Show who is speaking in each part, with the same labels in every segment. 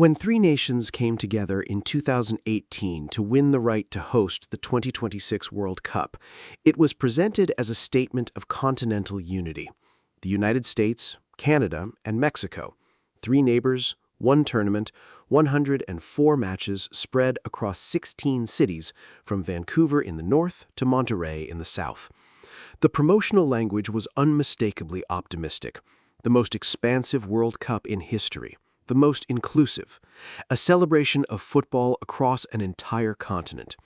Speaker 1: When three nations came together in 2018 to win the right to host the 2026 World Cup, it was presented as a statement of continental unity. The United States, Canada, and Mexico, three neighbors, one tournament, 104 matches spread across 16 cities from Vancouver in the north to Monterrey in the south. The promotional language was unmistakably optimistic. The most expansive World Cup in history. The most inclusive, a celebration of football across an entire continent.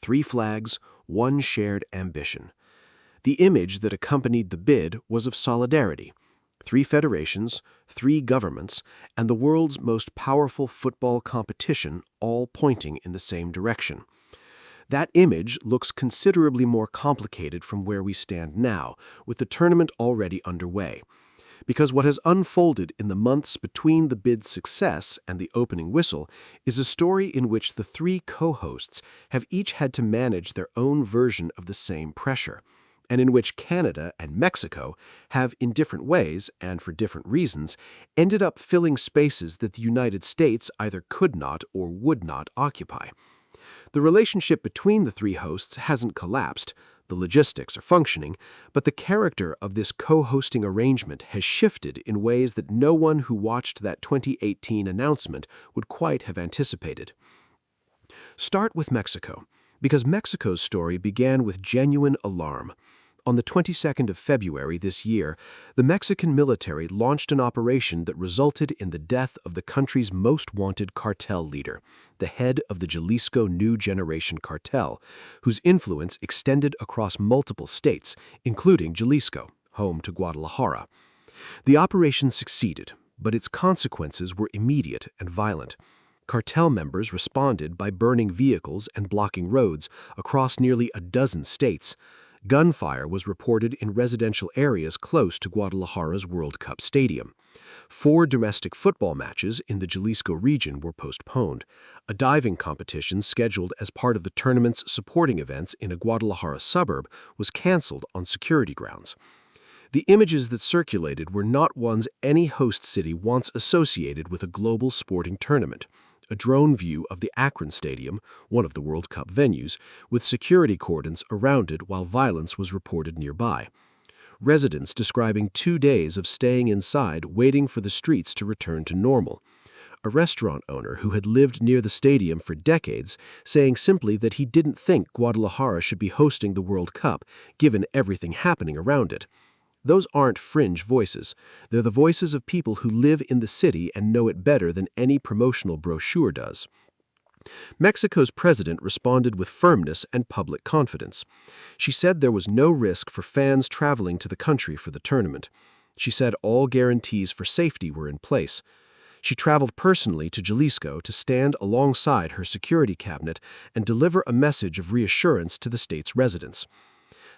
Speaker 1: Three flags, one shared ambition. The image that accompanied the bid was of solidarity. Three federations, three governments, and the world's most powerful football competition all pointing in the same direction. That image looks considerably more complicated from where we stand now, with the tournament already underway. Because what has unfolded in the months between the bid's success and the opening whistle is a story in which the three co-hosts have each had to manage their own version of the same pressure, and in which Canada and Mexico have, in different ways and for different reasons, ended up filling spaces that the United States either could not or would not occupy. The relationship between the three hosts hasn't collapsed. The logistics are functioning, but the character of this co-hosting arrangement has shifted in ways that no one who watched that 2018 announcement would quite have anticipated. Start with Mexico, because Mexico's story began with genuine alarm. On the 22nd of February this year, the Mexican military launched an operation that resulted in the death of the country's most wanted cartel leader, the head of the Jalisco New Generation cartel, whose influence extended across multiple states, including Jalisco, home to Guadalajara. The operation succeeded, but its consequences were immediate and violent. Cartel members responded by burning vehicles and blocking roads across nearly a dozen states. Gunfire was reported in residential areas close to Guadalajara's World Cup stadium. 4 domestic football matches in the Jalisco region were postponed. A diving competition scheduled as part of the tournament's supporting events in a Guadalajara suburb was canceled on security grounds. The images that circulated were not ones any host city wants associated with a global sporting tournament. A drone view of the Akron Stadium, one of the World Cup venues, with security cordons around it while violence was reported nearby. Residents describing 2 days of staying inside waiting for the streets to return to normal. A restaurant owner who had lived near the stadium for decades saying simply that he didn't think Guadalajara should be hosting the World Cup given everything happening around it. Those aren't fringe voices. They're the voices of people who live in the city and know it better than any promotional brochure does. Mexico's president responded with firmness and public confidence. She said there was no risk for fans traveling to the country for the tournament. She said all guarantees for safety were in place. She traveled personally to Jalisco to stand alongside her security cabinet and deliver a message of reassurance to the state's residents.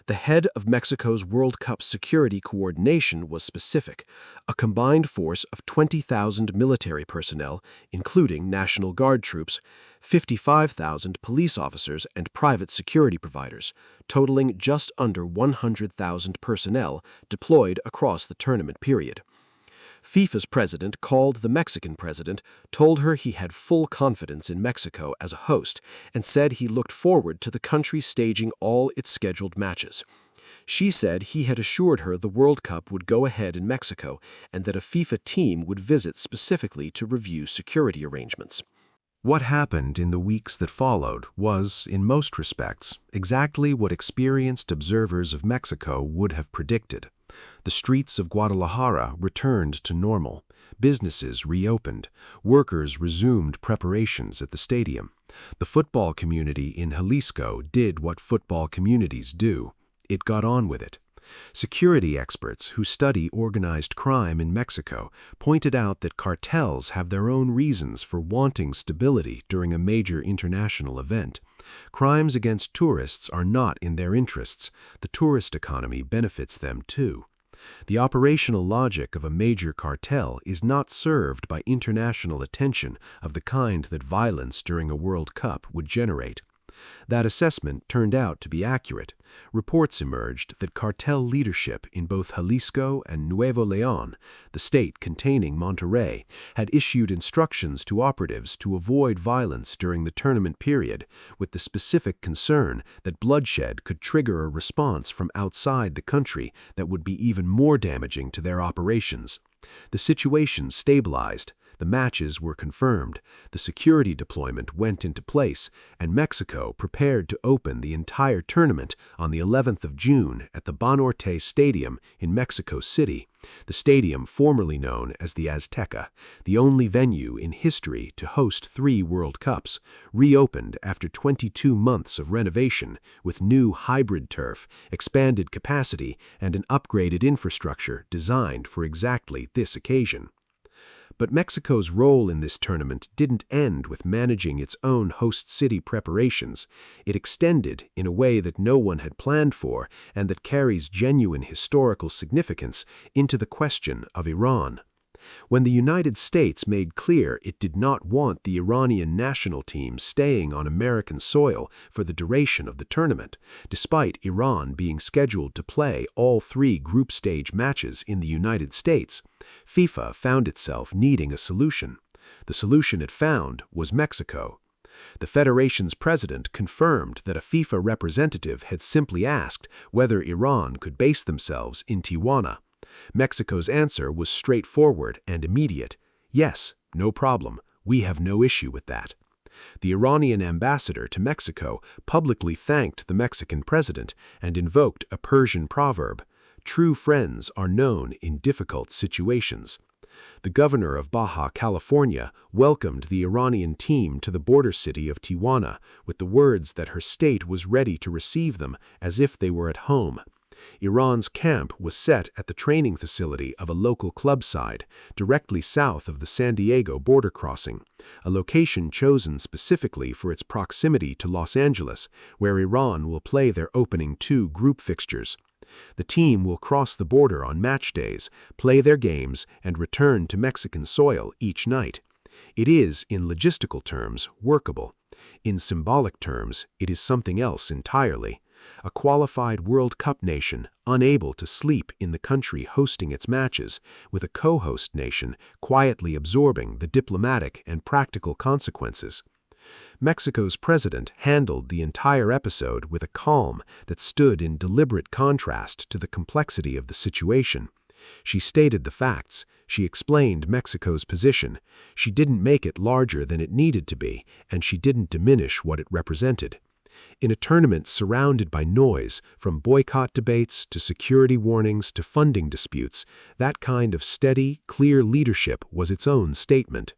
Speaker 1: The head of Mexico's World Cup security coordination was specific, a combined force of 20,000 military personnel, including National Guard troops, 55,000 police officers and private security providers, totaling just under 100,000 personnel deployed across the tournament period. FIFA's president called the Mexican president, told her he had full confidence in Mexico as a host, and said he looked forward to the country staging all its scheduled matches. She said he had assured her the World Cup would go ahead in Mexico and that a FIFA team would visit specifically to review security arrangements. What happened in the weeks that followed was, in most respects, exactly what experienced observers of Mexico would have predicted. The streets of Guadalajara returned to normal. Businesses reopened. Workers resumed preparations at the stadium. The football community in Jalisco did what football communities do. It got on with it. Security experts who study organized crime in Mexico pointed out that cartels have their own reasons for wanting stability during a major international event. Crimes against tourists are not in their interests. The tourist economy benefits them too. The operational logic of a major cartel is not served by international attention of the kind that violence during a World Cup would generate. That assessment turned out to be accurate. Reports emerged that cartel leadership in both Jalisco and Nuevo León, the state containing Monterrey, had issued instructions to operatives to avoid violence during the tournament period, with the specific concern that bloodshed could trigger a response from outside the country that would be even more damaging to their operations. The situation stabilized. The matches were confirmed, the security deployment went into place, and Mexico prepared to open the entire tournament on the 11th of June at the Banorte Stadium in Mexico City, the stadium formerly known as the Azteca, the only venue in history to host 3 World Cups, reopened after 22 months of renovation with new hybrid turf, expanded capacity, and an upgraded infrastructure designed for exactly this occasion. But Mexico's role in this tournament didn't end with managing its own host city preparations. It extended in a way that no one had planned for and that carries genuine historical significance into the question of Iran. When the United States made clear it did not want the Iranian national team staying on American soil for the duration of the tournament, despite Iran being scheduled to play all 3 group stage matches in the United States, FIFA found itself needing a solution. The solution it found was Mexico. The federation's president confirmed that a FIFA representative had simply asked whether Iran could base themselves in Tijuana. Mexico's answer was straightforward and immediate. Yes, no problem. We have no issue with that. The Iranian ambassador to Mexico publicly thanked the Mexican president and invoked a Persian proverb, "True friends are known in difficult situations." The governor of Baja California welcomed the Iranian team to the border city of Tijuana with the words that her state was ready to receive them as if they were at home. Iran's camp was set at the training facility of a local club side, directly south of the San Diego border crossing, a location chosen specifically for its proximity to Los Angeles, where Iran will play their opening 2 group fixtures. The team will cross the border on match days, play their games, and return to Mexican soil each night. It is, in logistical terms, workable. In symbolic terms, it is something else entirely. A qualified World Cup nation unable to sleep in the country hosting its matches, with a co-host nation quietly absorbing the diplomatic and practical consequences. Mexico's president handled the entire episode with a calm that stood in deliberate contrast to the complexity of the situation. She stated the facts. She explained Mexico's position. She didn't make it larger than it needed to be, and she didn't diminish what it represented. In a tournament surrounded by noise, from boycott debates to security warnings to funding disputes, that kind of steady, clear leadership was its own statement.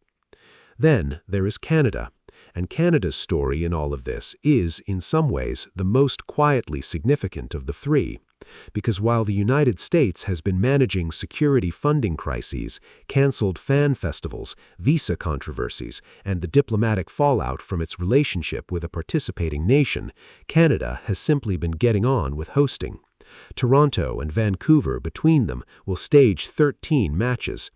Speaker 1: Then there is Canada. And Canada's story in all of this is, in some ways, the most quietly significant of the 3. Because while the United States has been managing security funding crises, canceled fan festivals, visa controversies, and the diplomatic fallout from its relationship with a participating nation, Canada has simply been getting on with hosting. Toronto and Vancouver between them will stage 13 matches.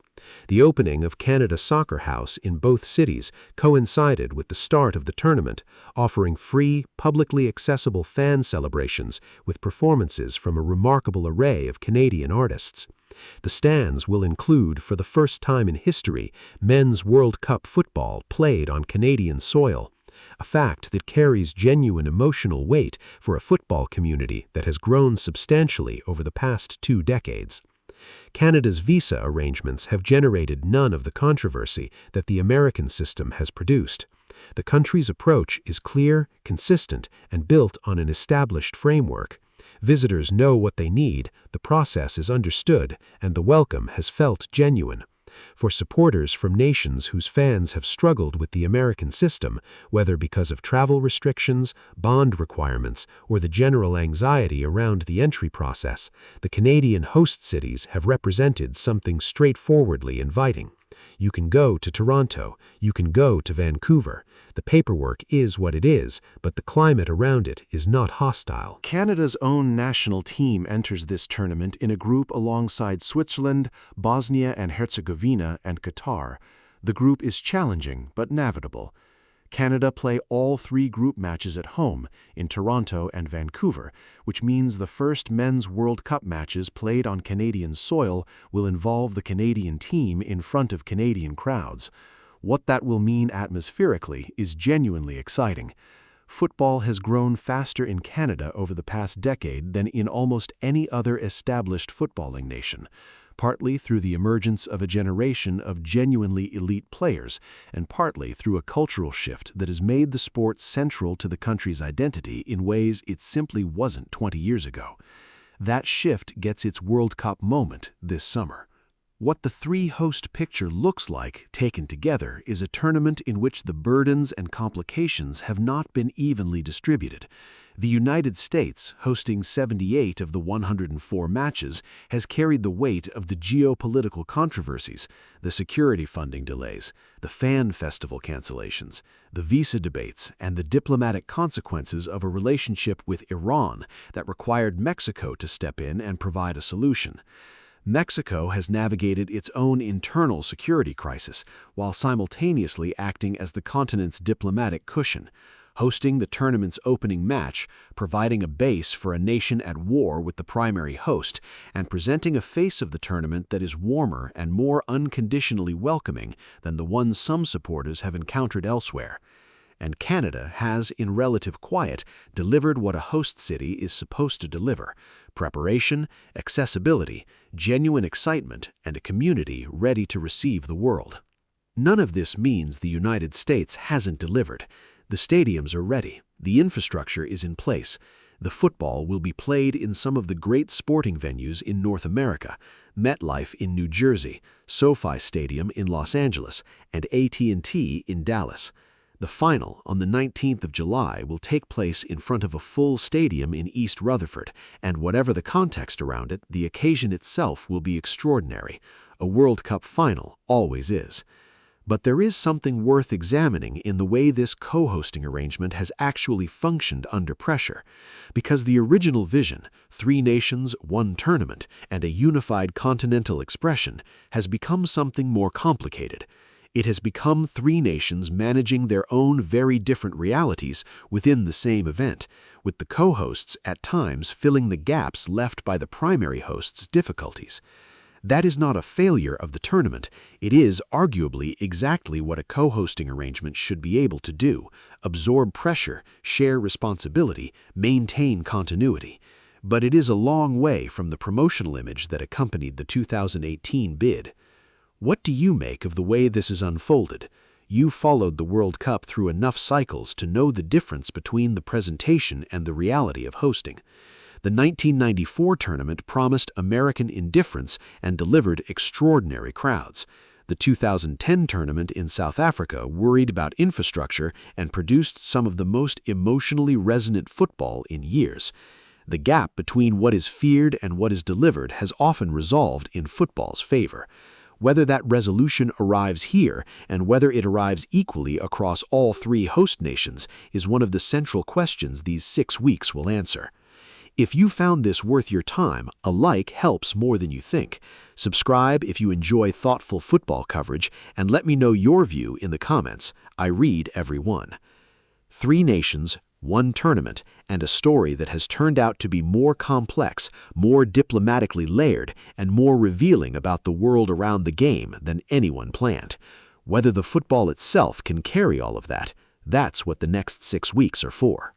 Speaker 1: The opening of Canada Soccer House in both cities coincided with the start of the tournament, offering free, publicly accessible fan celebrations with performances from a remarkable array of Canadian artists. The stands will include, for the first time in history, men's World Cup football played on Canadian soil, a fact that carries genuine emotional weight for a football community that has grown substantially over the past 2 decades. Canada's visa arrangements have generated none of the controversy that the American system has produced. The country's approach is clear, consistent, and built on an established framework. Visitors know what they need, the process is understood, and the welcome has felt genuine. For supporters from nations whose fans have struggled with the American system, whether because of travel restrictions, bond requirements, or the general anxiety around the entry process, the Canadian host cities have represented something straightforwardly inviting. You can go to Toronto, you can go to Vancouver. The paperwork is what it is, but the climate around it is not hostile. Canada's own national team enters this tournament in a group alongside Switzerland, Bosnia and Herzegovina, and Qatar. The group is challenging but navigable.
Speaker 2: Canada play all 3 group matches at home in Toronto and Vancouver, which means the first Men's World Cup matches played on Canadian soil will involve the Canadian team in front of Canadian crowds. What that will mean atmospherically is genuinely exciting. Football has grown faster in Canada over the past decade than in almost any other established footballing nation, partly through the emergence of a generation of genuinely elite players, and partly through a cultural shift that has made the sport central to the country's identity in ways it simply wasn't 20 years ago. That shift gets its World Cup moment this summer. What the 3-host picture looks like, taken together, is a tournament in which the burdens and complications have not been evenly distributed. The United States, hosting 78 of the 104 matches, has carried the weight of the geopolitical controversies, the security funding delays, the fan festival cancellations, the visa debates, and the diplomatic consequences of a relationship with Iran that required Mexico to step in and provide a solution. Mexico has navigated its own internal security crisis while simultaneously acting as the continent's diplomatic cushion, hosting the tournament's opening match, providing a base for a nation at war with the primary host, and presenting a face of the tournament that is warmer and more unconditionally welcoming than the one some supporters have encountered elsewhere. And Canada has, in relative quiet, delivered what a host city is supposed to deliver: preparation, accessibility, genuine excitement, and a community ready to receive the world. None of this means the United States hasn't delivered. The stadiums are ready, the infrastructure is in place, the football will be played in some of the great sporting venues in North America: MetLife in New Jersey, SoFi Stadium in Los Angeles, and AT&T in Dallas. The final, on the 19th of July, will take place in front of a full stadium in East Rutherford, and whatever the context around it, the occasion itself will be extraordinary. A World Cup final always is. But there is something worth examining in the way this co-hosting arrangement has actually functioned under pressure, because the original vision, 3 nations, 1 tournament, and a unified continental expression, has become something more complicated. It has become 3 nations managing their own very different realities within the same event, with the co-hosts at times filling the gaps left by the primary host's difficulties. That is not a failure of the tournament. It is, arguably, exactly what a co-hosting arrangement should be able to do: absorb pressure, share responsibility, maintain continuity. But it is a long way from the promotional image that accompanied the 2018 bid. What do you make of the way this is unfolded? You followed the World Cup through enough cycles to know the difference between the presentation and the reality of hosting. The 1994 tournament promised American indifference and delivered extraordinary crowds. The 2010 tournament in South Africa worried about infrastructure and produced some of the most emotionally resonant football in years. The gap between what is feared and what is delivered has often resolved in football's favor. Whether that resolution arrives here, and whether it arrives equally across all 3 host nations, is one of the central questions these 6 weeks will answer. If you found this worth your time, a like helps more than you think. Subscribe if you enjoy thoughtful football coverage, and let me know your view in the comments. I read every one. 3 nations, 1 tournament, and a story that has turned out to be more complex, more diplomatically layered, and more revealing about the world around the game than anyone planned. Whether the football itself can carry all of that, that's what the next 6 weeks are for.